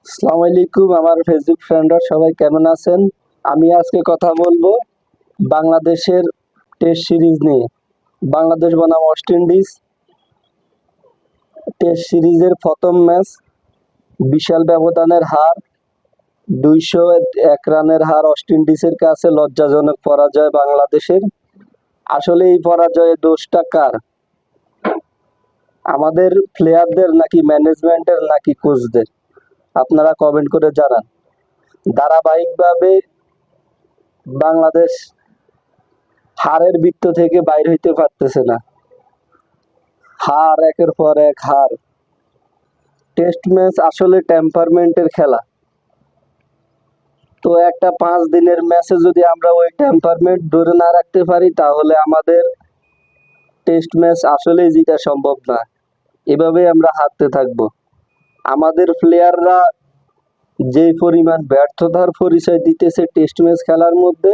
আসসালামু আলাইকুম আমার ফেসবুক ফ্রেন্ডরা সবাই কেমন আছেন। আমি আজকে কথা বলবো বাংলাদেশের টেস্ট সিরিজ নিয়ে। বাংলাদেশ বনাম ওয়েস্ট ইন্ডিজ টেস্ট সিরিজের প্রথম ম্যাচ বিশাল ব্যবধানের হার, 201 রানের হার ওয়েস্ট ইন্ডিজের কাছে, লজ্জাজনক পরাজয় বাংলাদেশের। আসলে এই পরাজয়ে দোষটা কার? আমাদের প্লেয়ারদের নাকি ম্যানেজমেন্টের নাকি কোচদের? আপনারা কমেন্ট করে জানান। ধারাবাহিকভাবে বাংলাদেশ হারের বৃত্ত থেকে বাইর হইতে পারতেছে না। হার, একের পর এক হার। টেস্ট ম্যাচ আসলে টেম্পারমেন্টের খেলা। তো একটা 5 দিনের ম্যাচে যদি আমরা ওই টেম্পারমেন্ট ধরে না রাখতে পারি, তাহলে আমাদের টেস্ট ম্যাচ আসলেই জিতা সম্ভব না। এভাবে আমরা হারতে থাকব। আমাদের প্লেয়াররা যে পরিমাণ ব্যর্থতার পরিচয় দিতেছে টেস্ট ম্যাচ খেলার মধ্যে,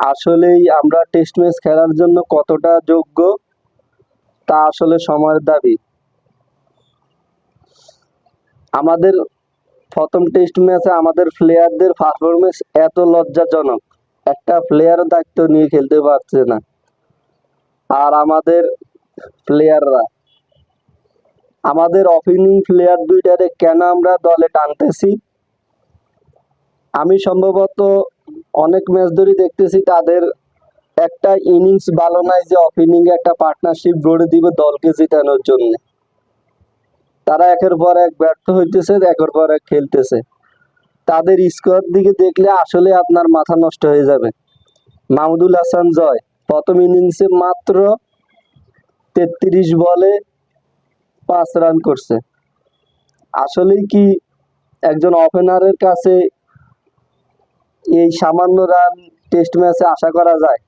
আসলেই আমরা টেস্ট ম্যাচ খেলার জন্য কতটা যোগ্য তা আসলে সময়ের দাবি। আমাদের প্রথম টেস্ট ম্যাচে আমাদের প্লেয়ারদের পারফরমেন্স এত লজ্জাজনক, একটা প্লেয়ারও দায়িত্ব নিয়ে খেলতে পারছে না। আর আমাদের প্লেয়াররা, আমাদের ওপেনিং প্লেয়ার দুইটারে কেন আমরা দলে টানতেছি? আমি সম্ভবত অনেক ম্যাচ ধরে দেখতেছি তাদের একটা ইনিংস ভালো নাই যে ওপেনিং একটা পার্টনারশিপ গড়ে দিবে দলকে জেতানোর জন্য। তারা একের পর এক ব্যর্থ হইতেছে, একের পর এক খেলতেছে। তাদের স্কোর দিকে দেখলে আসলে আপনার মাথা নষ্ট হয়ে যাবে। মাহমুদুল হাসান জয় প্রথম ইনিংসে মাত্র 33 বলে 5 রান করছে। আসলেই কি একজন ওপেনারের কাছে এই সামান্য রান টেস্ট ম্যাচে আশা করা যায়?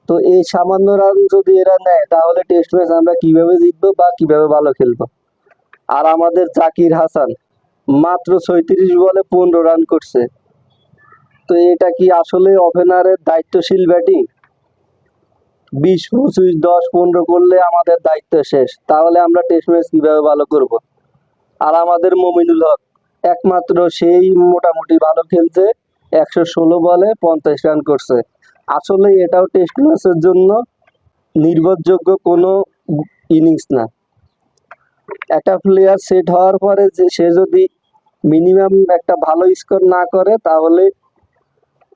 তো এই সামান্য রান যদি এরা নেয়, তাহলে টেস্ট ম্যাচ আমরা কিভাবে জিতবো বা কিভাবে ভালো খেলবো? আর আমাদের জাকির হাসান মাত্র 36 বলে 15 রান করছে। তো এটা কি আসলে ওপেনারের দায়িত্বশীল ব্যাটিং? 20, 25, 10, 15 করলে আমাদের দায়িত্ব শেষ। তাহলে আমরা টেস্ট ম্যাচ কিভাবে ভালো করব? আর আমাদের মমিনুল হক একমাত্র সেই মোটামুটি ভালো খেলছে, 116 বলে 50 রান করছে। আসলে এটাও টেস্ট ম্যাচের জন্য নির্ভরযোগ্য কোনো ইনিংস না। একটা প্লেয়ার সেট হওয়ার পরে যে সে যদি মিনিমাম একটা ভালো স্কোর না করে, তাহলে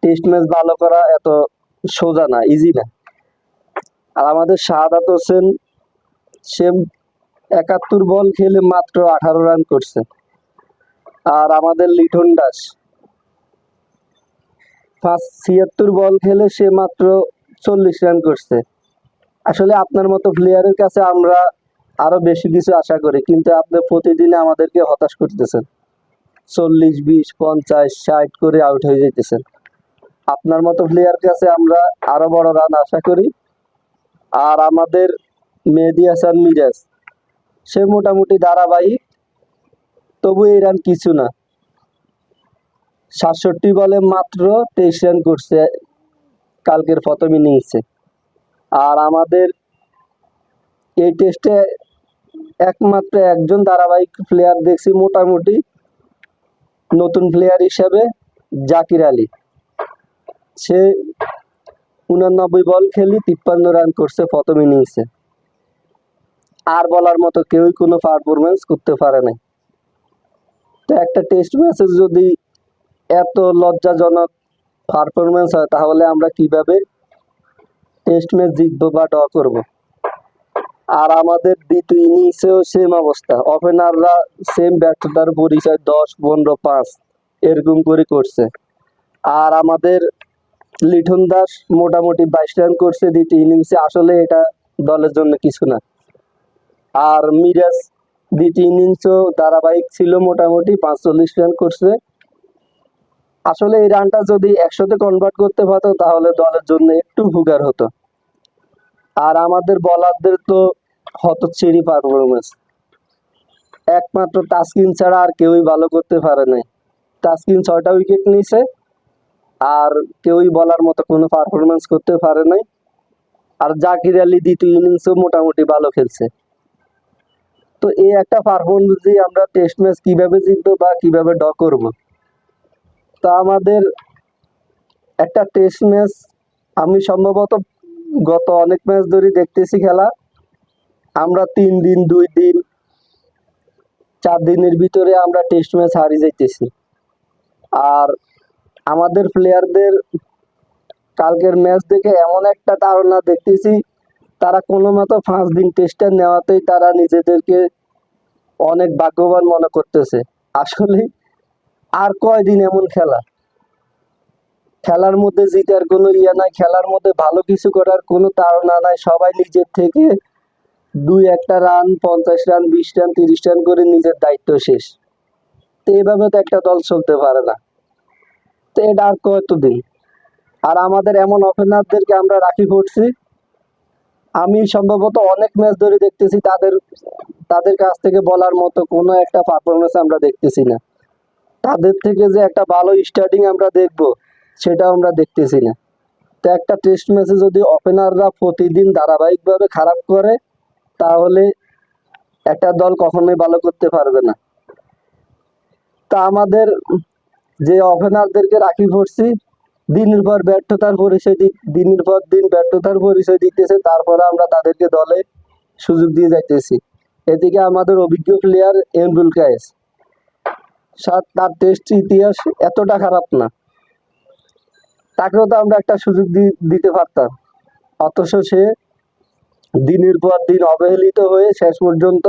টেস্ট ম্যাচ ভালো করা এত সোজা না, ইজি না। আর আমাদের শাহাদাত হোসেন, সে 71 বল খেলে মাত্র 18 রান করছে। আর আমাদের লিটন দাস 76 বল খেলে সে মাত্র 40 রান করছে। আসলে আপনার মতো প্লেয়ারের কাছে আমরা আরো বেশি কিছু আশা করি, কিন্তু আপনি প্রতিদিনে আমাদেরকে হতাশ করতেছেন। 40, 20, 50, 60 করে আউট হয়ে যেতেছেন। আপনার মতো প্লেয়ার কাছে আমরা আরো বড় রান আশা করি। আর আমাদের মেহেদী হাসান মিরাজ, সে মোটামুটি ধারাবাহিক, তবু এই রান কিছু না। 67 বলে মাত্র 23 রান করছে কালকের প্রথম ইনিংসে। আর আমাদের এই টেস্টে একমাত্র একজন ধারাবাহিক প্লেয়ার দেখছি মোটামুটি নতুন প্লেয়ার হিসেবে, জাকির আলী। সে 89 বল খেলি 53 রান করছে প্রথম ইনিংসে। আর বলার মতো কেউই কোনো পারফরমেন্স করতে পারে নাই। তো একটা টেস্ট ম্যাচে যদি এত লজ্জাজনক পারফরমেন্স হয়, তাহলে আমরা কিভাবে টেস্ট ম্যাচ জিতবো বা ড্র করবো? আর আমাদের দ্বিতীয় ইনিংসেও সেম অবস্থা, ওপেনাররা সেম ব্যর্থতার পরিচয়, 10, 15, 5 এরকম করে করছে। আর আমাদের লিটন দাস মোটামুটি 22 রান করছে দ্বিতীয় ইনিংসে। আসলে এটা দলের জন্য কিছু না। আর মিরাজ দ্বিতীয় ইনিংসও ধারাবাহিক ছিল, মোটামুটি 45 রান করছে। আসলে এই রানটা যদি 100-তে কনভার্ট করতে পারতো, তাহলে দলের জন্য একটু উপকার হতো। আর আমাদের বলারদের তো হতচ্ছেড়ি পারফরমেন্স। একমাত্র তাসকিন ছাড়া আর কেউই ভালো করতে পারে নাই। তাসকিন 6টা উইকেট নিয়েছে, আর কেউই বলার মতো কোনো পারফরমেন্স করতে পারে নাই। আর জাকির আলী দ্বিতীয় ইনিংসও মোটামুটি ভালো খেলছে। তো এই একটা পারফরমেন্স দিয়ে আমরা টেস্ট ম্যাচ কিভাবে জিতবো বা কিভাবে ড্র করব। তা আমাদের একটা টেস্ট ম্যাচ, আমি সম্ভবত গত অনেক ম্যাচ ধরে দেখতেছি খেলা, আমরা 3 দিন 2 দিন 4 দিনের ভিতরে আমরা টেস্ট ম্যাচ হারিয়ে যাইতেছি। আর আমাদের প্লেয়ারদের কালকের ম্যাচ দেখে এমন একটা ধারণা দেখতেছি, তারা কোনো মতো 5 দিন টেস্টটা নেওয়াতেই তারা নিজেদেরকে অনেক ভাগ্যবান মনে করতেছে। আসলে আর কয়দিন এমন খেলা, খেলার মধ্যে জিতার কোনো ইয়ে নাই, খেলার মধ্যে ভালো কিছু করার কোনো ধারণা নাই। সবাই নিজের থেকে 2-1 রান, 50 রান, 20 রান, 30 রান করে নিজের দায়িত্ব শেষ। তো এইভাবে তো একটা দল চলতে পারে না। তো এটা আর কতদিন। আর আমাদের এমন ওপেনারদেরকে আমরা রাখি পড়ছি, আমি সম্ভবত অনেক ম্যাচ ধরে দেখতেছি তাদের তাদের কাছ থেকে বলার মতো কোনো একটা পারফরমেন্স আমরা দেখতেছি না। তাদের থেকে যে একটা ভালো স্টার্টিং আমরা দেখব, সেটাও আমরা দেখতেছি না। তো একটা টেস্ট ম্যাচে যদি ওপেনাররা প্রতিদিন ধারাবাহিকভাবে খারাপ করে, তাহলে একটা দল কখনোই ভালো করতে পারবে না। তা আমাদের যে ওপেনারদেরকে রাখি পড়ছি, দিনের পর ব্যর্থতার পরিচয় দিনের পর দিন ব্যর্থতার পরিচয় দিতেছে, তারপরে আমরা তাদেরকে দলে সুযোগ দিয়ে যাইতেছি। এদিকে আমাদের অভিজ্ঞ প্লেয়ার এমরুল কায়েস, তার টেস্ট ইতিহাস এতটা খারাপ না, তাকেও তো আমরা একটা সুযোগ দিতে পারতাম। অথচ সে দিনের পর দিন অবহেলিত হয়ে শেষ পর্যন্ত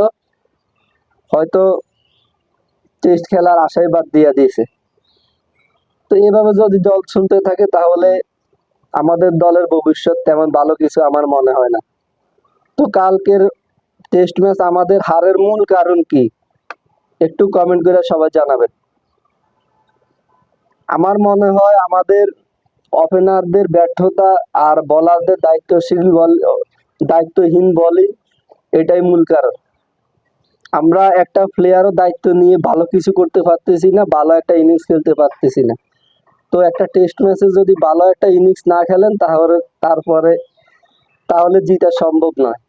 হয়তো টেস্ট খেলার আশাই বাদ দিয়ে দিয়েছে। তো এভাবে যদি দল শুনতে থাকে, তাহলে আমাদের দলের ভবিষ্যৎ তেমন ভালো কিছু আমার মনে হয় না। তো কালকের টেস্ট ম্যাচ আমাদের হারের মূল কারণ কি, একটু কমেন্ট করে সবাই জানাবেন। আমার মনে হয় আমাদের ওপেনারদের ব্যর্থতা আর বোলারদের দায়িত্বহীন বোলিং, এটাই মূল কারণ। আমরা একটা প্লেয়ারও দায়িত্ব নিয়ে ভালো কিছু করতে পারতেছি না, ভালো একটা ইনিংস খেলতে পারতেছি না। তো একটা টেস্ট ম্যাচে যদি ভালো একটা ইনিংস না খেলেন, তাহলে জিতা সম্ভব নয়।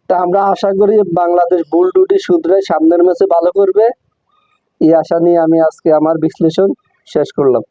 তা আমরা আশা করি বাংলাদেশ ভুল ত্রুটি শুধরে সামনের ম্যাচে ভালো করবে। এই আশা নিয়ে আমি আজকে আমার বিশ্লেষণ শেষ করলাম।